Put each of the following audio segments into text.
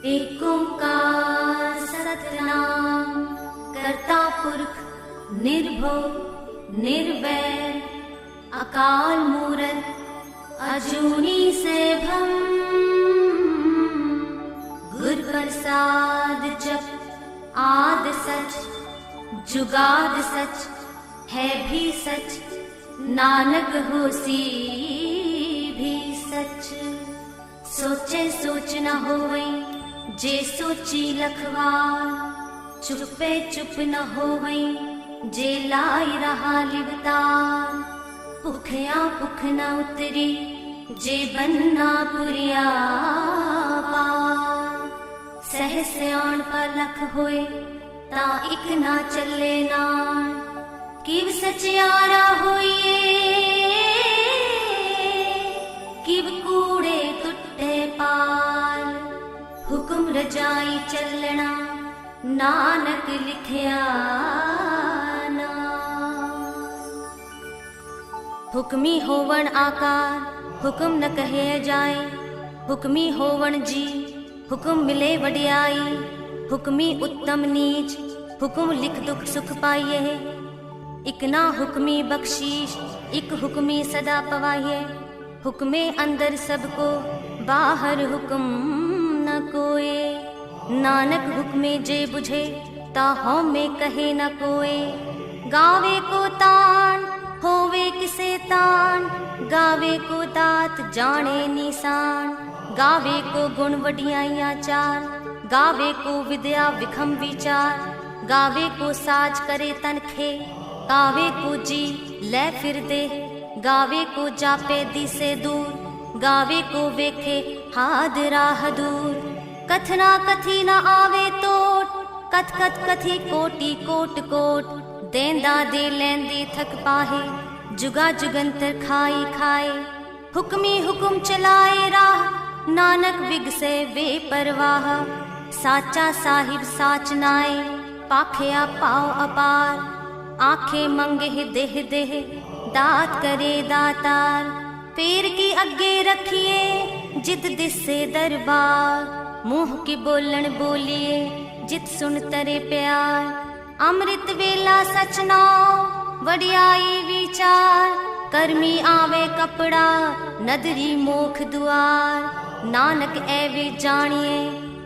एक ओंकार सतनाम करता पुरख निर्भव निर्वैर अकाल मूरत अजूनी सैभम गुर प्रसाद जप आद सच जुगाद सच है भी सच नानक होसी भी सच। सोचे सोच न होवै जे सोची लखवार चुपे चुप न होवै जे लाई रहा लिवतार। भुखया भुख न उतरी जे बनना पुरिया पार। सह सयान पर लख होए ता इक ना चले नाल किव सचियारा होइए किव कूड़े टुटे पाल। हुक्म रजाई चलना नानक लिखया ना। हुक्मी होवन आकार हुक्म न कहे जाए। हुक्मी होवन जी हुक्म मिले वडियाई। हुक्मी उत्तम नीच हुक्म लिख दुख सुख पाइए। इक ना हुक्मी बख्शीश इक हुक्मी सदा पवाइए। हुक्मे अंदर सबको बाहर हुक्म न कोए। नानक हुक्मे जे बुझे ता हम में कहे न कोए। गावे को तान होवे किसे तान गावे को दात जाने निशान। गावे को गुण वडियाइयां चार गावे को विद्या विखम विचार। गावे को साज करे तनखे गावे को जी ले फिर दे। गावे को जापे दिसे दूर गावे को वेखे हाद राह दूर। कथना कथी न आवे तोट कथ कथ कथी कोटि कोट कोट। देंदा दे लेंदी थक पाहे जुगा जुगंतर खाई खाए। हुक्मी हुक्म चलाए राह नानक विगसे बेपरवाह। साचा साहिब साच नाए पाखया पाओ अपार। आंखें मंगे देह देह दात करे दातार। पैर की अग्गे रखिए जित दिसे दरबार। मुंह की बोलन बोलिए जित सुन तरे प्यार। अमृत वेला सच नाव वडियाई विचार। कर्मी आवे कपड़ा नदरी मोख दुआर। नानक एवे जानिए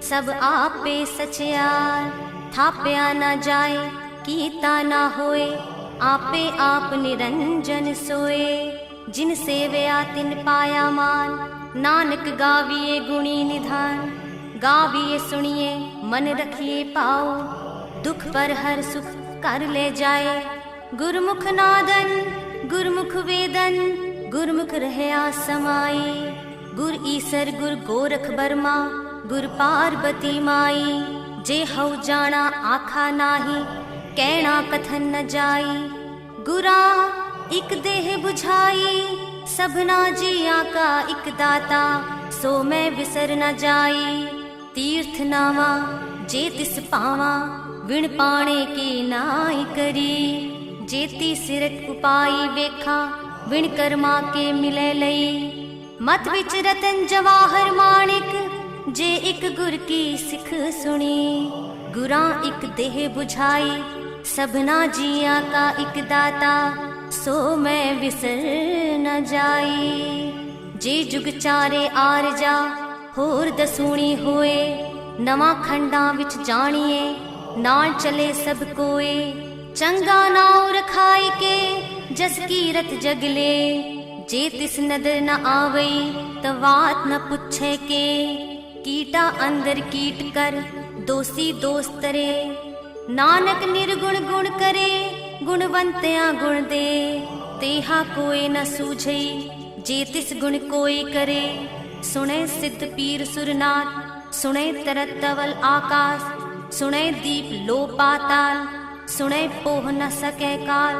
सब आपे सचयार। थाप्या न जाए कीता ना होए आपे आप निरंजन सोए। जिन सेवया तिन पाया मान नानक गाविए गुणी निधान। गाविए सुनिए मन रखिए पाओ दुख पर हर सुख कर ले जाए। गुरमुख नादन गुरमुख वेदन गुरमुख रहया समाई। गुर ईसर गुर गोरख बर्मा गुर पार्वती माई। जे हऊ जाना आखा नाही कहना कथन न जाई। गुरा इक देह बुझाई सबना जिया का इक दाता। सो मैं विसर न जाई तीर्थ नावा जे तिस पावा। विण पाणे की नाई करी जेती सिरट उपाई वेखा। विण कर्मा के मिले लई मत विच रतन जवाहर माणिक। जे इक गुर की सिख सुनी गुरा इक देह बुझाई। सबना जिया का इक दाता सो मैं विसर न जाई। जे जुग चारे आर जा होर दसूणी होए। नवा खंडा विच जानिए नाल चले सब कोए। चंगा नाव रखाई के जस कीरत जगले। जे तिस नदर न आवई तवात न पुछे के। कीटा अंदर कीट कर दोषी दोस्त तरे। नानक निर्गुण गुण करे गुणवंत्या गुण दे। तेहा कोई न सूझई जे तिस गुण कोई करे। सुने सिद्ध पीर सुरनाथ सुने तरत तवल आकाश। सुने दीप लो पाताल सुने पोह न सके काल।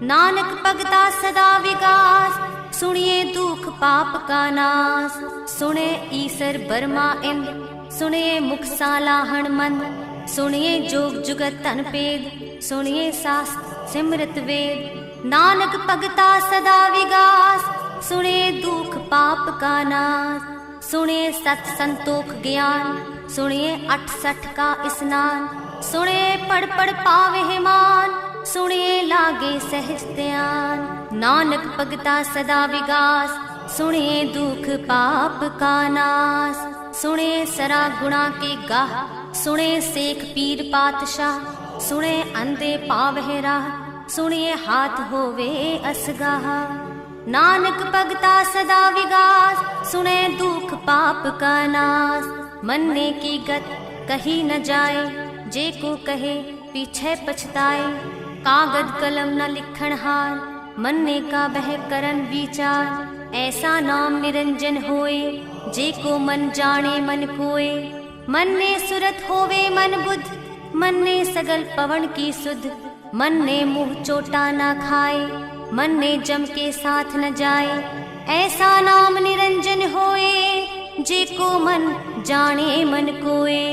नानक भगता सदा विकास सुनिए दुख पाप का नाश। सुने ईसर बर्मा इंद्र सुनिए मुख सालाहण मंद। सुनिए जोग जुगत तन पेद सुनिए शास्त्र सिमरत वेद। नानक भगता सदा विगास सुने दुख पाप का नाश। सुने सत संतोख ज्ञान सुनिए 68 का स्नान, सुनिए पढ़ पढ़ पावे मान, सुनिए लागे सहज ध्यान। नानक भगता सदा विगास, सुनिए दुख पाप का नाश। सुनिए सरा गुणा के गाह, सुनिए शेख पीर पातशाह, सुनिए अंधे पावे राह, सुनिए हाथ होवे असगाह। नानक भगता सदा विगास, सुने दुख पाप का नाश। मन्ने की गत कही न जाए, जे को कहे पीछे पछताए। कागज कलम न लिखण हार, मन्ने का बह करन विचार। ऐसा नाम निरंजन होए, जे को मन जाने मन कोए। मन्ने सुरत होवे मन बुध, मन्ने सगल पवन की सुध। मन्ने मुँह चोटा न खाए, मन्ने जम के साथ न जाए। ऐसा नाम निरंजन होए, जे को मन जाने मन कोए।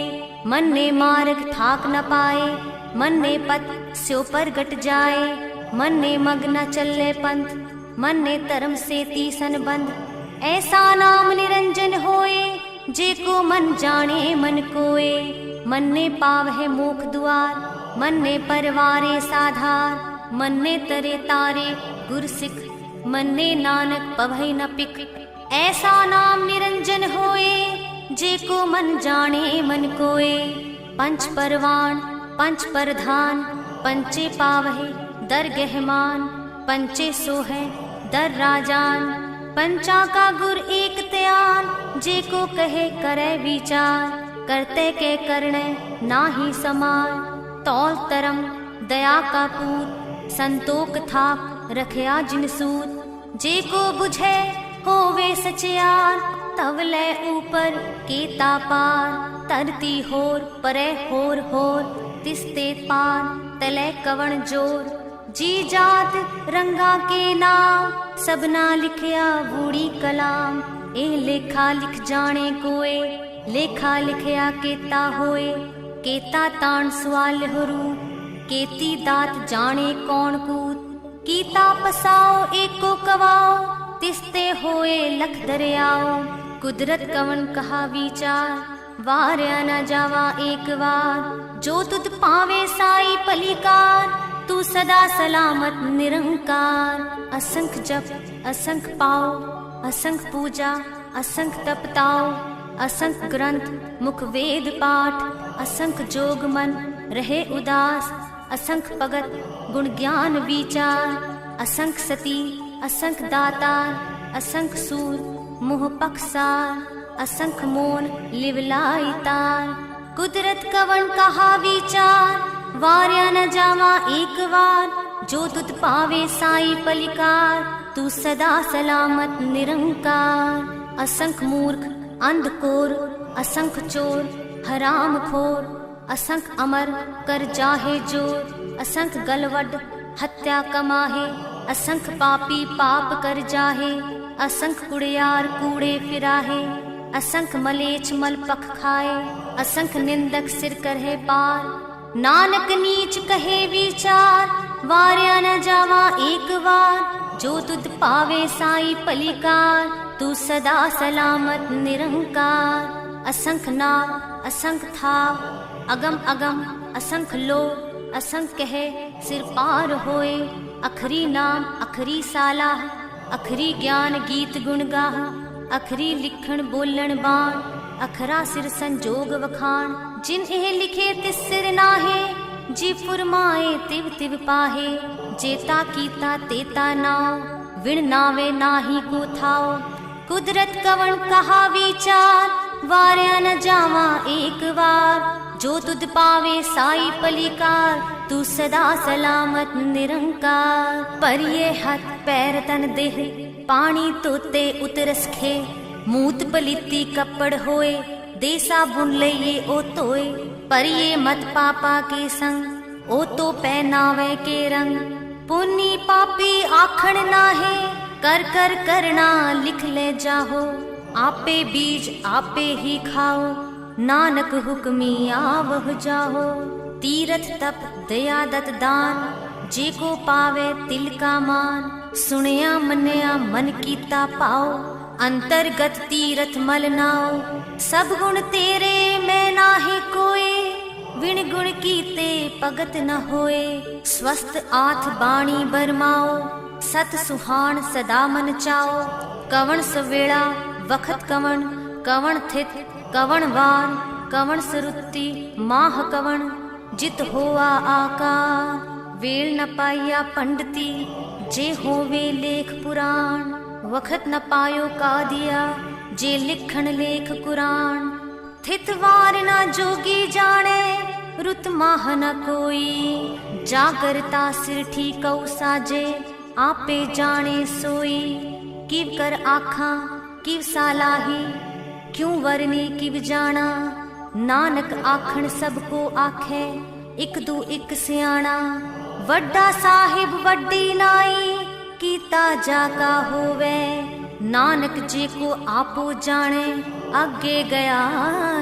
मन्ने मार्ग थाक न पाए, मन्ने पथ स्यो पर गट जाए। मन्ने मग न चले पंथ, मन्ने धर्म से तीसन बंध। ऐसा नाम निरंजन होए, जे को मन जाने मन कोए। मन्ने पावहे मोख द्वार, मन्ने परवारे साधार। मन्ने तरे तारे गुर सिख, मन्ने नानक पवै न पिक। ऐसा नाम निरंजन होए, जे को मन जाने मन कोए। पंच परवान पंच परधान, पंचे पावहे दर गहमान। पंचे सोहे दर राजान, पंचा का गुर एक त्यान। जे को कहे करे विचार, करते के करने नाही समान। तौल तरम दया का पूत, संतोक थाक रखया जिन सूत। जे को बुझे होवे सचियार, तवले ऊपर केता पार। तरती होर परे होर होर, तिस्ते पार तले कवण जोर। जी जात रंगा के नाम, सबना लिखया बूढ़ी कलाम। ए लेखा लिख जाने कोए, लेखा लिखया केता होए। केता तान सवाल हरू, केती दात जाने कौन कूत। कीता पसाओ एको कवाओ, तिस्ते होए लख दरियाओ। कुदरत कवन कहा विचार, वार्या न जावा एक बार। जो तुद पावे साई पलिकार, तू सदा सलामत निरंकार। असंख जप असंख पाओ, असंख पूजा असंख तपताओ। असंख ग्रंथ मुख वेद पाठ, असंख जोग मन रहे उदास। असंख भगत गुण ज्ञान विचार। असंख सती असंख दातार, असंख सूर मुह पक्षार। असंख मोन लिवलाई तार, कुदरत कवन कहा विचार। वार्या न जावा एक बार, जो तुद पावे साई पलिकार। तू सदा सलामत निरंकार। असंख मूर्ख अंधकोर, असंख चोर हराम खोर। असंख अमर कर जाहे जोर, असंख गलवड हत्या कमाहे। असंख पापी पाप कर जाहे, असंख कुड़ियार कूड़े फिराहे। असंख मलेच्छ मल पख खाए, असंख निंदक सिर करहे पार। नानक नीच कहे विचार, वार्या न जावा एक बार। जो तुद पावे साई पलिकार, तू सदा सलामत निरंकार। असंख नाव असंख थाव, अगम अगम असंख लो। असंख कहे सिर पार होए, अखरी नाम अखरी सालाह। अखरी ज्ञान गीत गुण गाह, अखरी लिखण बोलण बाण। अखरा सिर संजोग वखाण, जिन एह लिखे तिस सिर नाहे। जी फुरमाए तिव तिव पाहे, जेता कीता तेता नाव। विण नावे नाही को थाओ, कुदरत कवन कहा विचार। वार्या न जावा एक बार, जो तुद पावे साई पलिकार। तू सदा सलामत निरंकार। पर ये हाथ पैर तन देह, पानी तोते उतरस खे। मूत पलीती कपड़ होए, देसा बुन ले ये ओ तोए। पर ये मत पापा के संग, ओ तो पहनावे के रंग। पुन्नी पापी आखण नाहे, कर कर करना लिख ले जाहो। आपे बीज आपे ही खाओ, नानक हुक्मी आवह जाहो। तीरथ तप दया दत दान, जे को पावे तिल का मान। सुनिया मन्या मन कीता पाओ, अंतर्गत तीरथ मल नाओ। सब गुण तेरे मैं नाहि कोय, विण गुण कीते भगत न होए। स्वस्थ आथ बाणी बरमाओ, सत सुहान सदा मन चाओ। कवण सवेला वखत कवण, कवण थित कवण वार, कवण सरुत्ति माह कवण, जित होआ आकार। वेल न पाइया पंडिती, जे होवे लेख पुराण। वखत न पायो का दिया, जे लिखण लेख कुरान। थित वार न जोगी जाने, रुत माह न कोई। जागरता सिर ठीकौ साजे, आपे जाने सोई। किव कर आखा किव सालाही, क्यों वरने किव जाना। नानक आखण सबको आखे, इक दू इक सियाणा। वड्डा साहिब वड्डी नाई, कीता जाका होवे। नानक जी को आपो जाने, आगे गया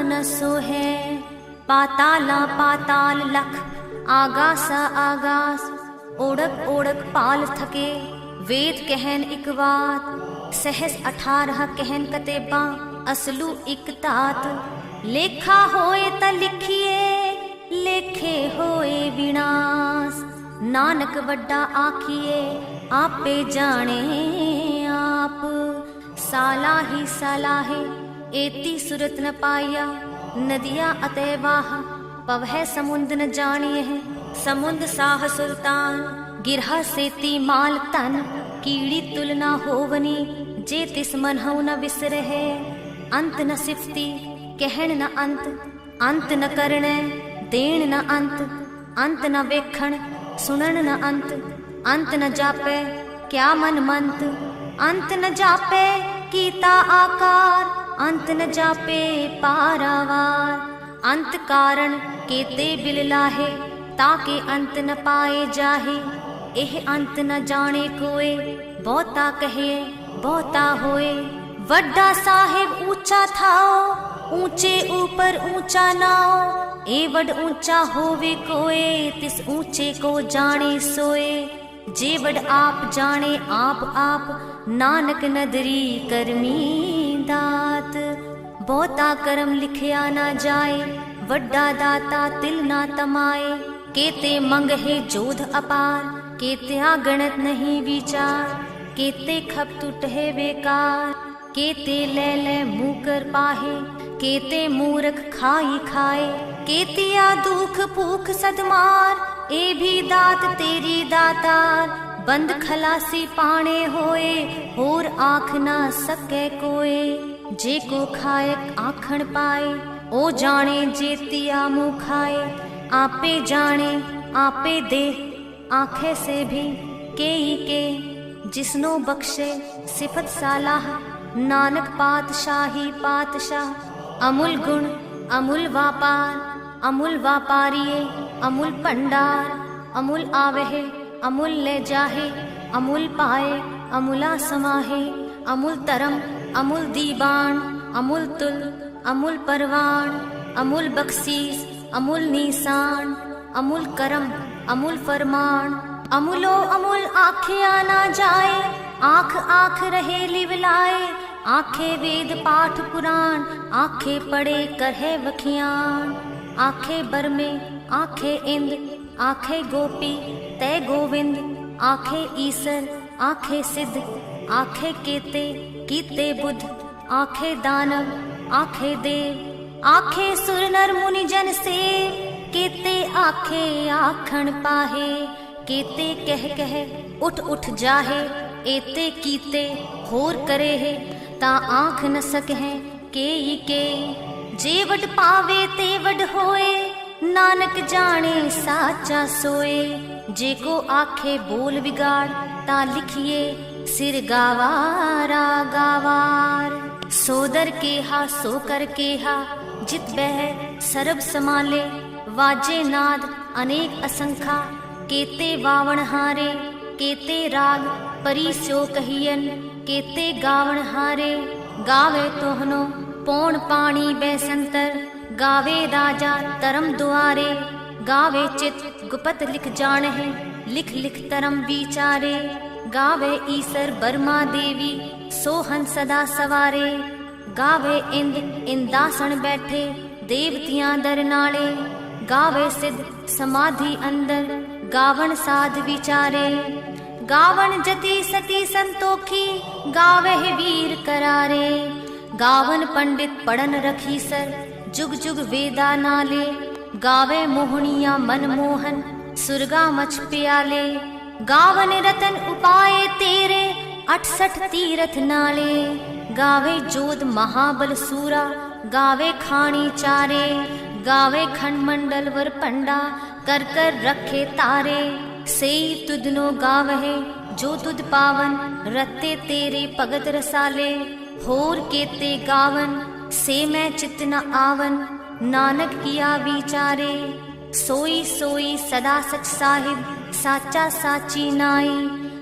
न सोहे। पाताला पाताल लख, आगासा आगास। ओढ़क ओढ़क पाल थके, वेद कहन इक बात। सहस 18 कहन कतेबा, असलू इक तात। लेखा होए त लिखिए, लेखे होए विनाश। नानक वड्डा आखिए, आपे जाने आप। सालाही सालाहे, एती सुरत न पाया। नदिया अतैवाह, पवह समुंद न जानिए। समुंद साह सुल्तान, गिरहा सेती माल तन। कीड़ी तुलना होवनी, जे तिस मनहु न विसरहे। अंत न सिफती, कहण न अंत। अंत न करणे, देण न अंत। अंत न वेखण, सुनन न अंत। अंत न जापे, क्या मन मंत। अंत न जापे, कीता आकार। अंत न जापे, पारावार। अंत कारण केते बिल लाहे, ताके अंत न पाए जाहे। एह अंत न जाने कोय, बहुता कहे बहुता होए। वड्डा साहिब ऊंचा थाओ, ऊंचे ऊपर ऊंचा नाओ। ए वड ऊंचा होवे कोय, तिस ऊंचे को जाने सोए। जे वड आप जाने आप आप, नानक नदरी करमी दात। बहुता करम लिखया ना जाए, वड्डा दाता तिल ना तमाए। केते मंगहे जोध अपार, केत्या गणत नहीं विचार। केते खप टूटे बेकार, केते ले ले मुकर पाहे। केते मूरख खाई खाए, केतिया दुख भूख सदमार। ए भी दात तेरी दातार, बंद खलासी पाणे होए। होर आँख ना सके कोए, जे को खायक आखण पाए। ओ जाने जेतिया मुँह खाए, आपे जाने आपे दे। आँखे से भी के जिसनो बख्शे सिफत सालाह। नानक पातशाही पातशाह, अमूल गुण अमूल व्यापार। अमूल व्यापारिये अमूल भंडार। अमूल आवहे अमूल ले जाहे, अमूल पाए अमूला समाहे। अमूल तरम अमूल दीवान, अमूल तुल अमूल परवान। अमूल बख्शीस अमूल निशान, अमूल करम अमूल फरमान। अमूलो अमूल आँखिया ना जाए, आँख आँख रहे लिवलाए। आँखे वेद पाठ पुराण, आँखे पढ़े करहे वखियान। आँखे बरमे आँखे इंद, आँखे गोपी तय गोविंद। आँखे ईसर आँखे सिद्ध, आँखे केते कीते बुद्ध। आँखे दानव आँखे देव, आँखे सुर नर मुनि जन से। केते आँखे आखण पाहे, केते कह कह उठ उठ जाहे। एते कीते होर करे है, ता आँख न सकहे के। जे वड पावे ते वड होए, नानक जाने साचा सोए। जे को आखे बोल बिगाड़, ता लिखिए सिर गावारा गावार। सोदर केहा सो कर केहा, जित बह सरब समाले। वाजे नाद अनेक असंखा, केते वावण हारे। केते राग परी स्यो कहियन, केते गावण हारे। गावे तोहनो पौण पाणी बैसंतर, गावे राजा तरम दुआरे। गावे चित गुपत लिख जानहे, लिख लिख तरम विचारे। गावे ईसर बर्मा देवी, सोहन सदा सवारे। गावे इंद इंदासन बैठे देवतियां दर नाले, गावे सिद्ध समाधि अंदर गावन साध विचारे, गावन जति सती संतोखी गावे वीर करारे, गावन पंडित पढ़न रखी सर जुग जुग वेदा नाले, गावे मोहनिया मनमोहन सुरगा मछ प्याले, गावन रतन उपाय तेरे 68 तीरथ नाले, गावे जोध महाबल सूरा गावे खानी चारे, गावे खंड मंडल वर पंडा कर कर रखे तारे, सेई तुदनो गावहे जो तुद पावन रत्ते तेरे भगत रसाले, होर केते गावन से मैं चित न आवन नानक किया विचारे, सोई सोई सदा सच साहिब साचा साची नाई,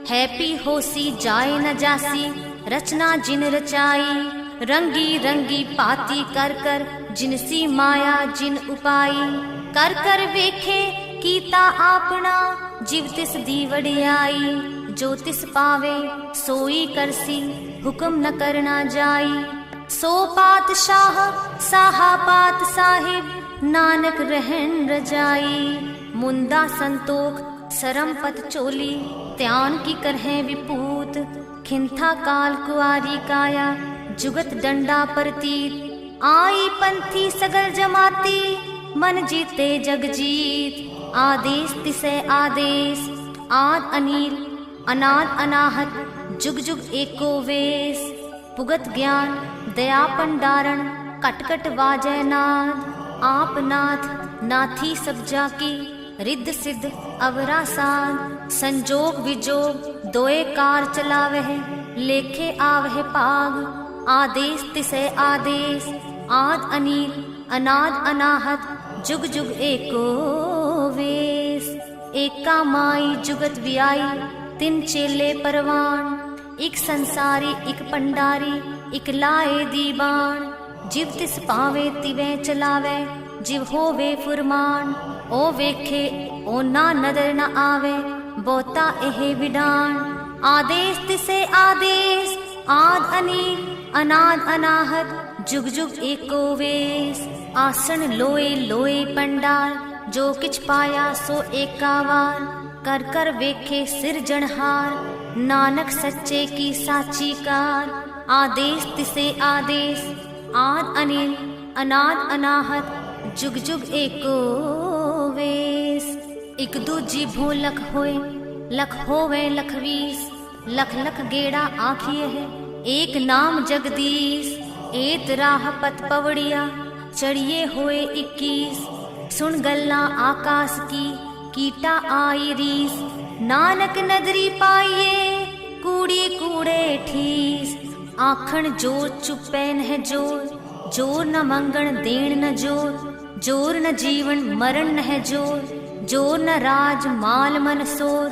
हैप्पी होसी जाए न जासी रचना जिन रचाई, रंगी रंगी पाती कर कर जिनसी माया जिन उपाई, कर कर वेखे कीता आपना जिव तिस दी वडियाई, जो तिस पावे सोई करसी हुक्म न करना जाई, सो पातशाह साहा पात साहिब नानक रहन रजाई, मुंदा संतोख सरम पत चोली त्यान की करहे विपूत, खिंथा काल कुआरी काया जुगत डंडा परतीत, आई पंथी सगल जमाती मन जीते जग जीत, आदेश तिसे आदेश आद अनील अनाद अनाहत जुग जुग एको वेश, पुगत ज्ञान दया पंडारण कटकट वाजय नाद, आप नाथ नाथी सब जाकी रिद्ध सिद्ध अवरा साध, संजोग विजोग दोए कार चलावह लेखे आवह पाग, आदेश तिसे आदेश आद अनील अनाद अनाहत जुग जुग एको वेश, एका माई जुगत व्याई तिन चेले परवान, इक संसारी इक पंडारी इक लाए दीवान, जिव तिस पावे तिवे चलावे जिव होवे फुरमान, ओ वेखे ओ ना नदर न आवे बोता एहे विडान, आदेश तिसे आदेश आद अनील अनाद अनाहत जुग जुग एको वेश, आसन लोए लोए पंडाल जो किछ पाया सो एकावार, कर कर वेखे सिरजनहार नानक सच्चे की साची कार, आदेश तिसे आदेश आद अनिल अनाद अनाहत जुग जुग एको वेश, इक दूजी भो लख होए लख होवे लख वीस, लख लख गेड़ा आखिए है एक नाम जगदीश, एत राह पत पवड़िया चढ़िए होए 21, सुन गल्ला आकाश की कीटा आई रीस, नानक नदरी पाइये कूड़ी कूड़े ठीस, आखण जोर चुपै न जोर, जोर न मंगण देण न जोर, जोर न जीवन मरण न जोर, जोर न राज माल मन सोर,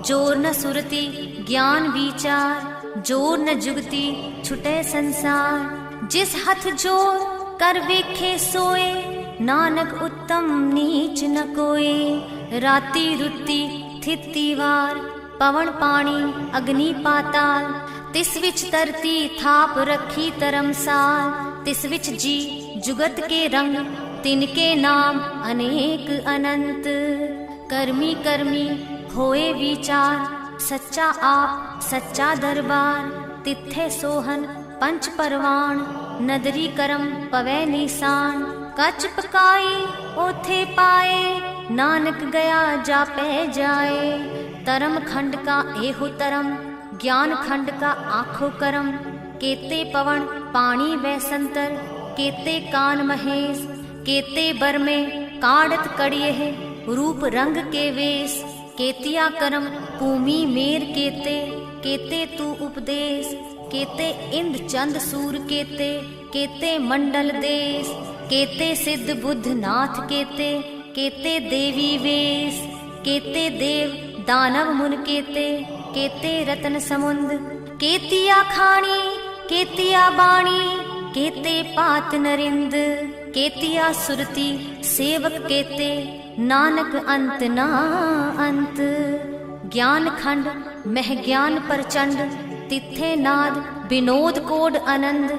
जोर न सुरति ज्ञान विचार, जोर न जुगति छुटे संसार, जिस हथ जोर कर वेखे सोए नानक उत्तम नीच न कोई, राती रुती थिती वार पवन पानी अग्नि पाताल, तिस विच तरती थाप रखी धर्मसाल, तिस विच जी जुगत के रंग तिनके नाम अनेक अनंत, कर्मी कर्मी होए विचार सच्चा आप सच्चा दरबार, तिथे सोहन पंच परवान नदरी करम पवै निशान, कच पकाई ओथे पाए नानक गया जापे जाए, तरम खंड का एहो तरम ज्ञान खंड का आखो करम, केते पवन पानी वै संतर केते कान महेश, केते बर में काढ़त कड़िए है रूप रंग के वेश, केतिया करम भूमि मेर केते, केते तू उपदेश, केते इंद्र चंद सूर केते, केते मंडल देश, केते सिद्ध बुद्ध नाथ केते, केते देवी वेश, केते देव दानव मुन केते, केते रतन समुंद, केतिया खानी केतिया बाणी, केते पात नरिंद, केतिया सुरती सेवक केते, नानक अंत ना अंत, ज्ञान खंड मह ज्ञान प्रचंड, तिथे नाद विनोद कोड आनंद,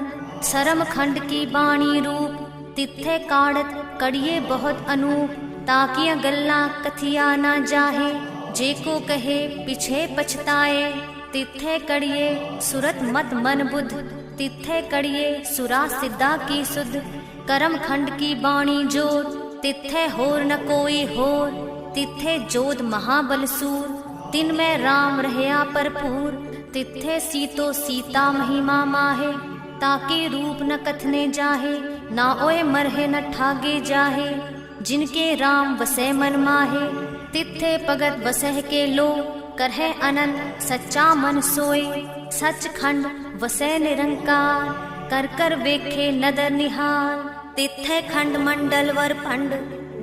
सरम खंड की बाणी रूप तिथे काड़त कड़िए बहुत अनूप ताकिया गल्ला कथिया ना जाहे जेको कहे पिछे पछताए तिथे कड़िए सुरत मत मन बुध तिथे कड़िए सुरा सिद्धा की सुध करम खंड की बाणी जोत तिथे होर न कोई होर तिथे जोध महाबल सूर तिन में राम रहया भरपूर तिथे सीतो सीता महिमा माहे ताकि रूप न कथने जाहे ना ओए मरहे न ठागे जाहे जिनके राम वसै मन माहे तिथे भगत वसह के लो करहे अनंत सच्चा मन सोए सच खंड वसै निरंकार कर कर वेखे नदर निहाल तिथे खंड मंडल वर फंड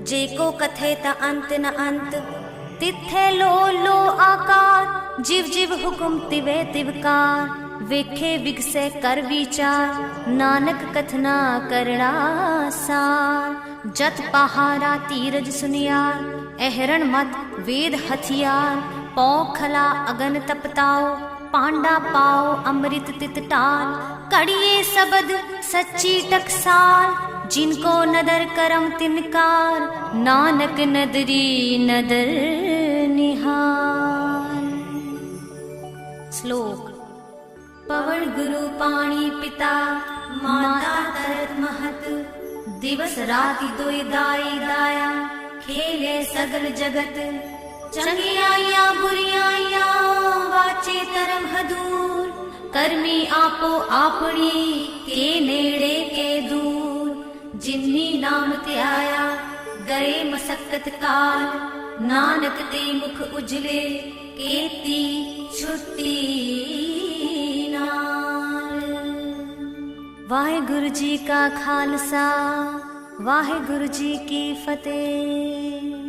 जेको कथे ता अंत न अंत तिथे लो आकार जीव जीव हुकुम तिवे तिवकार वेखे विगसे कर विचार नानक कथना करना सार जत पहारा तीरज सुनियार अहरण मत वेद हथियार पौ खला अगन तपताओ पांडा पाओ अमृत तितटाल कड़िए सबद सच्ची टकसाल जिनको नदर करम तिनकार नानक नदरी नदर निहाल। श्लोक पवन गुरु पाणी पिता माता तरत महत दिवस राति दोई दाई दाया खेले सगल जगत चंगियाया बुरियाया वाचे तरम हदूर कर्मी आपो आपनी के नेड़े के दूर जिन्नी नाम ते आया गए मसक्कत काल नानक ते मुख उजले केती छुट्टी नाल। वाहिगुरु जी का खालसा वाहिगुरु जी की फतेह।